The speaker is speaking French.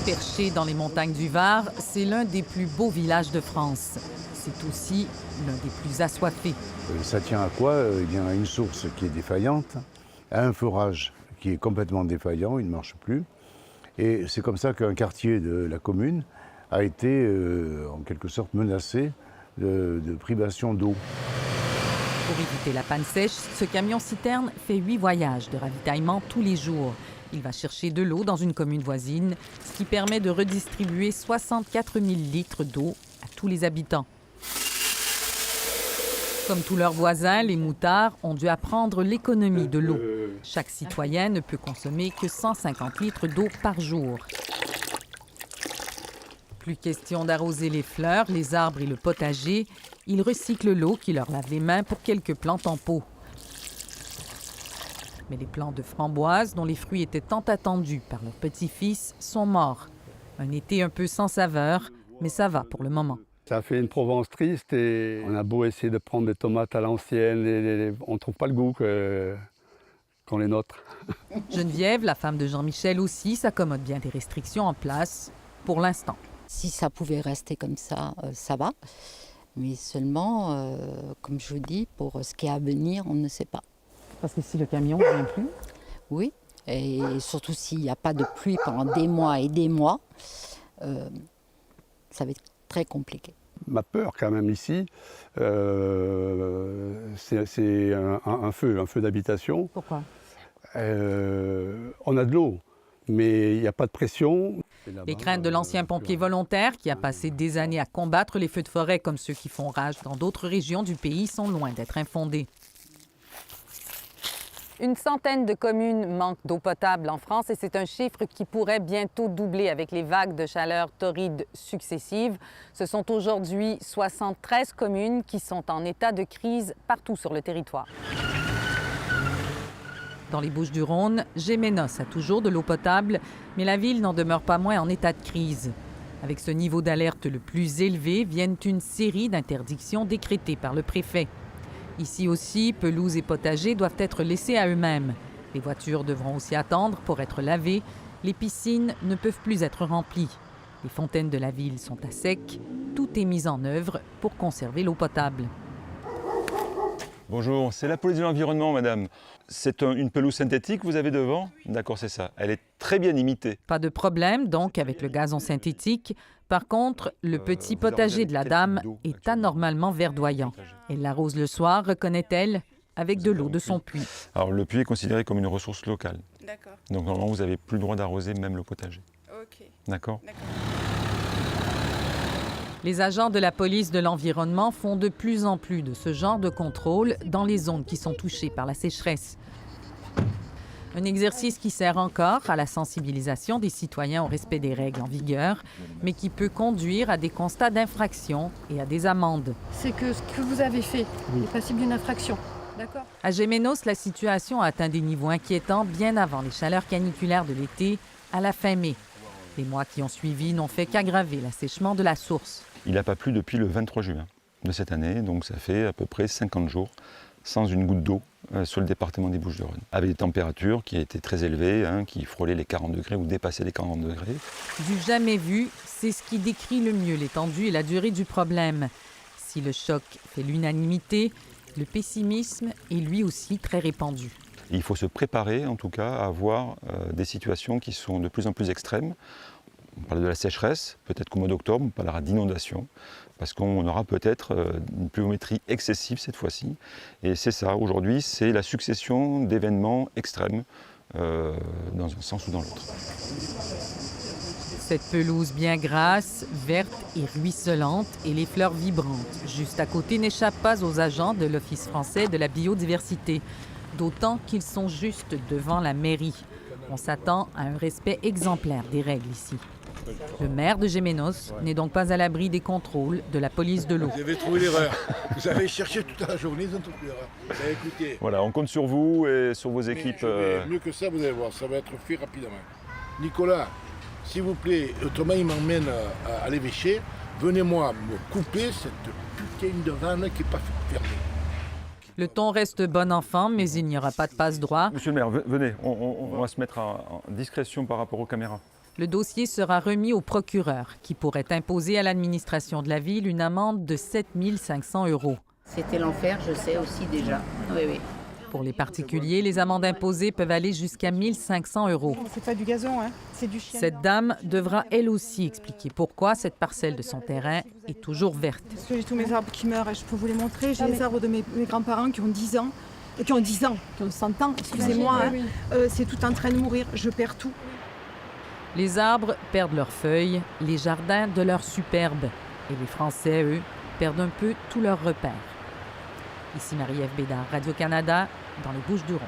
Perché dans les montagnes du Var, c'est l'un des plus beaux villages de France. C'est aussi l'un des plus assoiffés. Ça tient à quoi? Eh bien, à une source qui est défaillante, à un forage qui est complètement défaillant, il ne marche plus. Et c'est comme ça qu'un quartier de la commune a été en quelque sorte menacé de privation d'eau. Pour éviter la panne sèche, ce camion-citerne fait 8 voyages de ravitaillement tous les jours. Il va chercher de l'eau dans une commune voisine, ce qui permet de redistribuer 64 000 litres d'eau à tous les habitants. Comme tous leurs voisins, les moutards ont dû apprendre l'économie de l'eau. Chaque citoyen ne peut consommer que 150 litres d'eau par jour. Plus question d'arroser les fleurs, les arbres et le potager. Ils recyclent l'eau qui leur lave les mains pour quelques plantes en pot. Mais les plants de framboises, dont les fruits étaient tant attendus par leur petit-fils, sont morts. Un été un peu sans saveur, mais ça va pour le moment. Ça fait une Provence triste et on a beau essayer de prendre des tomates à l'ancienne, on ne trouve pas le goût qu'on les nôtres. Geneviève, la femme de Jean-Michel aussi, s'accommode bien des restrictions en place pour l'instant. Si ça pouvait rester comme ça, ça va. Mais seulement, comme je vous dis, pour ce qui est à venir, on ne sait pas. Parce que si le camion ne vient plus? Oui, et surtout s'il n'y a pas de pluie pendant des mois et des mois, ça va être très compliqué. Ma peur quand même ici, c'est un feu d'habitation. Pourquoi? On a de l'eau, mais il n'y a pas de pression. Les craintes de l'ancien pompier volontaire qui a passé des années à combattre les feux de forêt comme ceux qui font rage dans d'autres régions du pays sont loin d'être infondées. Une centaine de communes manquent d'eau potable en France et c'est un chiffre qui pourrait bientôt doubler avec les vagues de chaleur torrides successives. Ce sont aujourd'hui 73 communes qui sont en état de crise partout sur le territoire. Dans les Bouches-du-Rhône, Gémenos a toujours de l'eau potable, mais la ville n'en demeure pas moins en état de crise. Avec ce niveau d'alerte le plus élevé, viennent une série d'interdictions décrétées par le préfet. Ici aussi, pelouses et potagers doivent être laissés à eux-mêmes. Les voitures devront aussi attendre pour être lavées. Les piscines ne peuvent plus être remplies. Les fontaines de la ville sont à sec. Tout est mis en œuvre pour conserver l'eau potable. Bonjour, c'est la police de l'environnement, madame. C'est une pelouse synthétique que vous avez devant? D'accord, c'est ça. Elle est très bien imitée. Pas de problème, donc, avec le gazon synthétique. Par contre, le petit potager de la dame est anormalement verdoyant. Elle l'arrose le soir, reconnaît-elle, avec de l'eau de son puits. Alors, le puits est considéré comme une ressource locale. D'accord. Donc, normalement, vous n'avez plus le droit d'arroser même le potager. Ok. D'accord? Les agents de la police de l'environnement font de plus en plus de ce genre de contrôle dans les zones qui sont touchées par la sécheresse. Un exercice qui sert encore à la sensibilisation des citoyens au respect des règles en vigueur, mais qui peut conduire à des constats d'infraction et à des amendes. C'est que ce que vous avez fait est passible d'une infraction. D'accord. À Gémenos, la situation a atteint des niveaux inquiétants bien avant les chaleurs caniculaires de l'été, à la fin mai. Les mois qui ont suivi n'ont fait qu'aggraver l'assèchement de la source. Il n'a pas plu depuis le 23 juin de cette année, donc ça fait à peu près 50 jours sans une goutte d'eau sur le département des Bouches-du-Rhône, avec des températures qui étaient très élevées, qui frôlaient les 40 degrés ou dépassaient les 40 degrés. Du jamais vu, c'est ce qui décrit le mieux l'étendue et la durée du problème. Si le choc fait l'unanimité, le pessimisme est lui aussi très répandu. Il faut se préparer en tout cas à avoir des situations qui sont de plus en plus extrêmes. On parle de la sécheresse, peut-être qu'au mois d'octobre, on parlera d'inondation, parce qu'on aura peut-être une pluviométrie excessive cette fois-ci. Et c'est ça, aujourd'hui, c'est la succession d'événements extrêmes, dans un sens ou dans l'autre. Cette pelouse bien grasse, verte et ruisselante, et les fleurs vibrantes, juste à côté, n'échappent pas aux agents de l'Office français de la biodiversité, d'autant qu'ils sont juste devant la mairie. On s'attend à un respect exemplaire des règles ici. Le maire de Gémenos n'est donc pas à l'abri des contrôles de la police de l'eau. Vous avez trouvé l'erreur. Vous avez cherché toute la journée, ils ont trouvé l'erreur. Écoutez. Voilà, on compte sur vous et sur vos équipes. Mieux que ça, vous allez voir, ça va être fait rapidement. Nicolas, s'il vous plaît, autrement il m'emmène à l'évêché. Venez-moi me couper cette putain de vanne qui n'est pas fermée. Le ton reste bon enfant, mais il n'y aura pas de passe-droit. Monsieur le maire, venez, on va se mettre en discrétion par rapport aux caméras. Le dossier sera remis au procureur, qui pourrait imposer à l'administration de la ville une amende de 7 500 €. C'était l'enfer, je sais aussi déjà. Oui, oui. Pour les particuliers, les amendes imposées peuvent aller jusqu'à 1 500 €. C'est pas du gazon, hein. C'est du chien. Cette dame devra elle aussi expliquer pourquoi cette parcelle de son terrain est toujours verte. Parce que j'ai tous mes arbres qui meurent et je peux vous les montrer. J'ai les arbres de mes grands-parents qui ont 10 ans, qui ont 10 ans, qui ont 100 ans, excusez-moi. Hein. C'est tout en train de mourir, je perds tout. Les arbres perdent leurs feuilles, les jardins de leur superbe. Et les Français, eux, perdent un peu tous leurs repères. Ici Marie-Ève Bédard, Radio-Canada, dans les Bouches-du-Rhône.